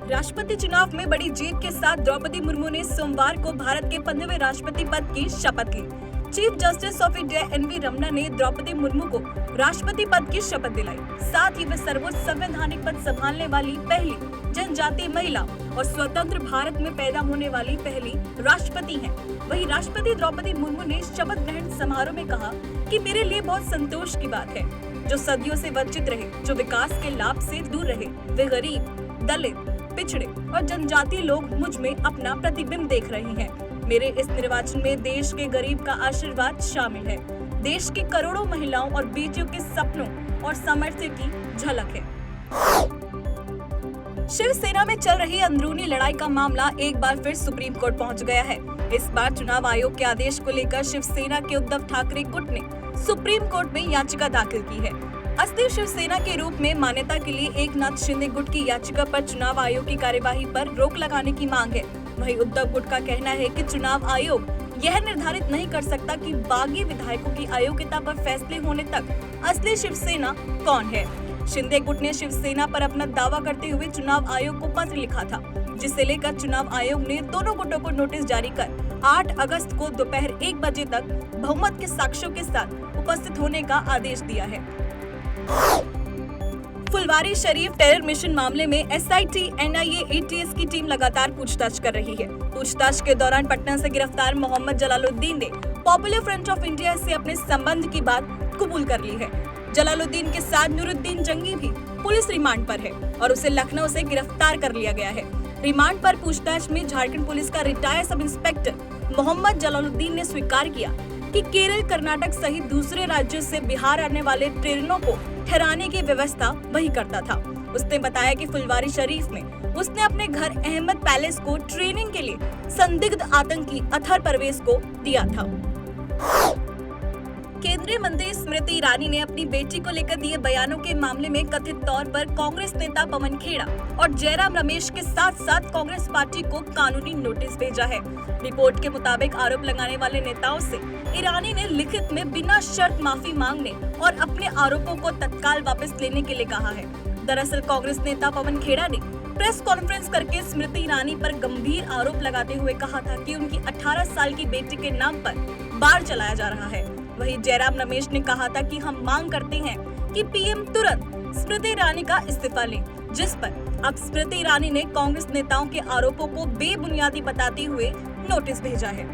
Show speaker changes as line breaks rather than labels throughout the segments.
राष्ट्रपति चुनाव में बड़ी जीत के साथ द्रौपदी मुर्मू ने सोमवार को भारत के 15वें राष्ट्रपति पद की शपथ ली। Chief Justice of India N V. Ramana ने द्रौपदी मुर्मू को राष्ट्रपति पद की शपथ दिलाई। साथ ही वे सर्वोच्च संवैधानिक पद संभालने वाली पहली जनजातीय महिला और स्वतंत्र भारत में पैदा होने वाली पहली राष्ट्रपति हैं। वहीं राष्ट्रपति द्रौपदी मुर्मू ने शपथ ग्रहण समारोह में कहा कि मेरे लिए बहुत संतोष की बात है, जो सदियों से वंचित रहे, जो विकास के लाभ से दूर रहे, वे गरीब, दलित, पिछड़े और जनजातीय लोग मुझ में अपना प्रतिबिंब देख रहे हैं। मेरे इस निर्वाचन में देश के गरीब का आशीर्वाद शामिल है। देश की करोड़ों महिलाओं और बेटियों के सपनों और सामर्थ्य की झलक है। शिवसेना में चल रही अंदरूनी लड़ाई का मामला एक बार फिर सुप्रीम कोर्ट पहुंच गया है। इस बार चुनाव आयोग के आदेश को लेकर शिवसेना के उद्धव ठाकरे गुट ने सुप्रीम कोर्ट में याचिका दाखिल की है। असली शिवसेना के रूप में मान्यता के लिए एकनाथ शिंदे गुट की याचिका पर चुनाव आयोग की कार्यवाही पर रोक लगाने की मांग है। वहीं उद्धव गुट का कहना है कि चुनाव आयोग यह निर्धारित नहीं कर सकता कि बागी विधायकों की अयोग्यता पर फैसले होने तक असली शिवसेना कौन है। शिंदे गुट ने शिवसेना पर अपना दावा करते हुए चुनाव आयोग को पत्र लिखा था, जिसे लेकर चुनाव आयोग ने दोनों गुटों को नोटिस जारी कर 8 अगस्त को दोपहर 1 बजे तक बहुमत के साक्ष्यों के साथ उपस्थित होने का आदेश दिया है। फुलवारी शरीफ टेरर मिशन मामले में एसआईटी, एनआईए, एटीएस की टीम लगातार पूछताछ कर रही है। पूछताछ के दौरान पटना से गिरफ्तार मोहम्मद जलालुद्दीन ने पॉपुलर फ्रंट ऑफ इंडिया से अपने संबंध की बात कबूल कर ली है। जलालुद्दीन के साथ नूरुद्दीन जंगी भी पुलिस रिमांड पर है और उसे लखनऊ से गिरफ्तार कर लिया गया है। रिमांड पर पूछताछ में झारखंड पुलिस का retired sub inspector Mohammad Jalaluddin ने स्वीकार किया कि केरल, कर्नाटक सहित दूसरे राज्यों से बिहार आने वाले ट्रेनों को ठहराने की व्यवस्था वही करता था। उसने बताया कि फुलवारी शरीफ में उसने अपने घर अहमद पैलेस को ट्रेनिंग के लिए संदिग्ध आतंकी अतहर परवेज को दिया था। केंद्रीय मंत्री स्मृति ईरानी ने अपनी बेटी को लेकर दिए बयानों के मामले में कथित तौर पर कांग्रेस नेता पवन खेड़ा और जयराम रमेश के साथ साथ कांग्रेस पार्टी को कानूनी नोटिस भेजा है। रिपोर्ट के मुताबिक आरोप लगाने वाले नेताओं से ईरानी ने लिखित में बिना शर्त माफी मांगने और अपने आरोपों को तत्काल वापस लेने के लिए कहा है। दरअसल कांग्रेस नेता पवन खेड़ा ने प्रेस कॉन्फ्रेंस करके स्मृति ईरानी पर गंभीर आरोप लगाते हुए कहा था कि उनकी 18 साल की बेटी के नाम पर बाढ़ चलाया जा रहा है। वहीं जयराम रमेश ने कहा था कि हम मांग करते हैं कि पीएम तुरंत स्मृति ईरानी का इस्तीफा लें, जिस पर अब स्मृति ईरानी ने कांग्रेस नेताओं के आरोपों को बेबुनियादी बताते हुए नोटिस भेजा है।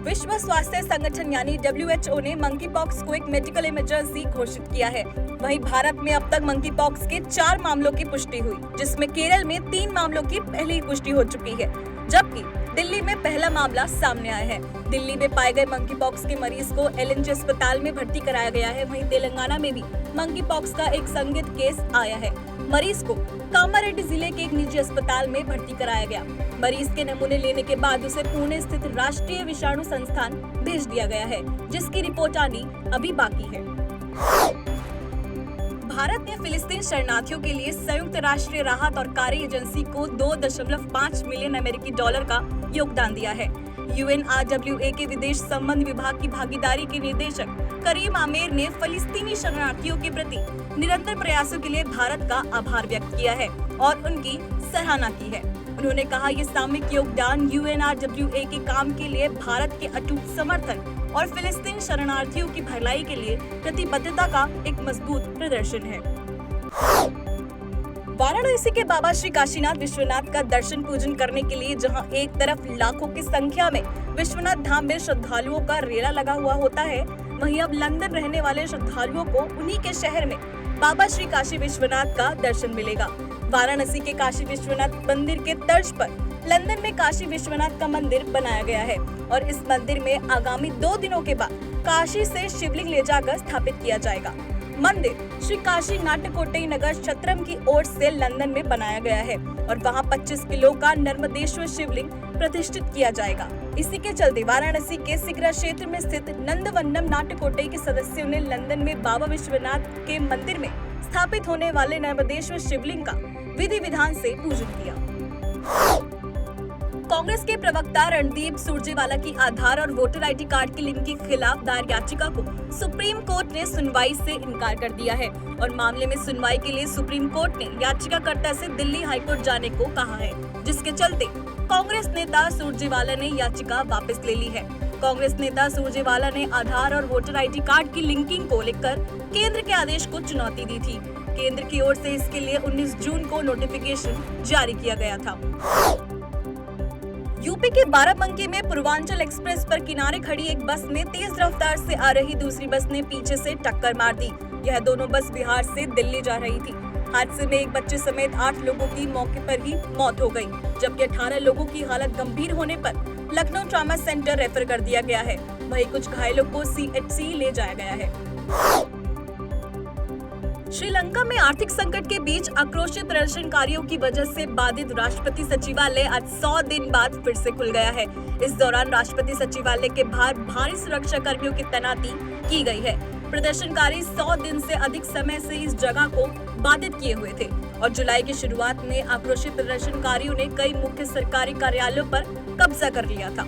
विश्व स्वास्थ्य संगठन यानी WHO ने मंकी पॉक्स को एक मेडिकल इमरजेंसी घोषित किया है। वहीं भारत में अब तक मंकी पॉक्स के 4 मामलों की पुष्टि हुई, जिसमें केरल में 3 मामलों की पहली ही पुष्टि हो चुकी है, जबकि दिल्ली में पहला मामला सामने आया है। दिल्ली में पाए गए मंकी पॉक्स के मरीज को LNJ अस्पताल में भर्ती कराया गया है। वहीं तेलंगाना में भी मंकी पॉक्स का एक संदिग्ध केस आया है। मरीज को कामारेड्डी जिले के एक निजी अस्पताल में भर्ती कराया गया। मरीज के नमूने लेने के बाद उसे पुणे स्थित राष्ट्रीय विषाणु संस्थान भेज दिया गया है, जिसकी रिपोर्ट आनी अभी बाकी है। भारत ने फिलिस्तीन शरणार्थियों के लिए संयुक्त राष्ट्रीय राहत और कार्य एजेंसी को $2.5 मिलियन अमेरिकी डॉलर का योगदान दिया है। UNRWA के विदेश संबंध विभाग की भागीदारी के निदेशक करीम आमेर ने फिलिस्तीनी शरणार्थियों के प्रति निरंतर प्रयासों के लिए भारत का आभार व्यक्त किया है और उनकी सराहना की है। उन्होंने कहा, ये सामूहिक योगदान UNRWA के काम के लिए भारत के अटूट समर्थन और फिलिस्तीन शरणार्थियों की भलाई के लिए प्रतिबद्धता का एक मजबूत प्रदर्शन है। वाराणसी के बाबा श्री काशीनाथ विश्वनाथ का दर्शन पूजन करने के लिए जहां एक तरफ लाखों की संख्या में विश्वनाथ धाम में श्रद्धालुओं का रेला लगा हुआ होता है, वहीं अब लंदन रहने वाले श्रद्धालुओं को उन्हीं के शहर में बाबा श्री काशी विश्वनाथ का दर्शन मिलेगा। वाराणसी के काशी विश्वनाथ मंदिर के तर्ज पर लंदन में काशी विश्वनाथ का मंदिर बनाया गया है और इस मंदिर में आगामी 2 दिनों के बाद काशी से शिवलिंग ले जाकर स्थापित किया जाएगा। मंदिर श्री काशी नाट्यकोटई नगर छत्रम की ओर से लंदन में बनाया गया है और वहां 25 किलो का नर्मदेश्वर शिवलिंग प्रतिष्ठित किया जाएगा। इसी के चलते वाराणसी के सिगरा क्षेत्र में स्थित नंदवन्नम नाट्यकोटई के सदस्यों ने लंदन में बाबा विश्वनाथ के मंदिर में स्थापित होने वाले नर्मदेश्वर शिवलिंग का विधि विधान से पूजन किया। कांग्रेस के प्रवक्ता रणदीप सुरजेवाला की आधार और वोटर आईडी कार्ड की लिंक के खिलाफ दायर याचिका को सुप्रीम कोर्ट ने सुनवाई से इनकार कर दिया है और मामले में सुनवाई के लिए सुप्रीम कोर्ट ने याचिकाकर्ता से दिल्ली हाईकोर्ट जाने को कहा है, जिसके चलते कांग्रेस नेता सुरजेवाला ने याचिका वापस ले ली है। कांग्रेस नेता सुरजेवाला ने आधार और वोटर आईडी कार्ड की लिंकिंग को लेकर केंद्र के आदेश को चुनौती दी थी। केंद्र की ओर से इसके लिए 19 जून को नोटिफिकेशन जारी किया गया था। यूपी के बाराबंकी में पूर्वांचल एक्सप्रेस पर किनारे खड़ी एक बस में तेज रफ्तार से आ रही दूसरी बस ने पीछे से टक्कर मार दी। यह दोनों बस बिहार से दिल्ली जा रही थी। हादसे में एक बच्चे समेत 8 लोगों की मौके पर ही मौत हो गई, जबकि 18 लोगों की हालत गंभीर होने पर लखनऊ ट्रॉमा सेंटर रेफर कर दिया गया है। वहीं कुछ घायलों को CHC ले जाया गया है। श्रीलंका में आर्थिक संकट के बीच आक्रोशित प्रदर्शनकारियों की वजह से बाधित राष्ट्रपति सचिवालय आज 100 दिन बाद फिर से खुल गया है। इस दौरान राष्ट्रपति सचिवालय के बाहर भारी सुरक्षा कर्मियों की तैनाती की गई है। प्रदर्शनकारी 100 दिन से अधिक समय से इस जगह को बाधित किए हुए थे और जुलाई की शुरुआत में आक्रोशित प्रदर्शनकारियों ने कई मुख्य सरकारी कार्यालयों पर कब्जा कर लिया था।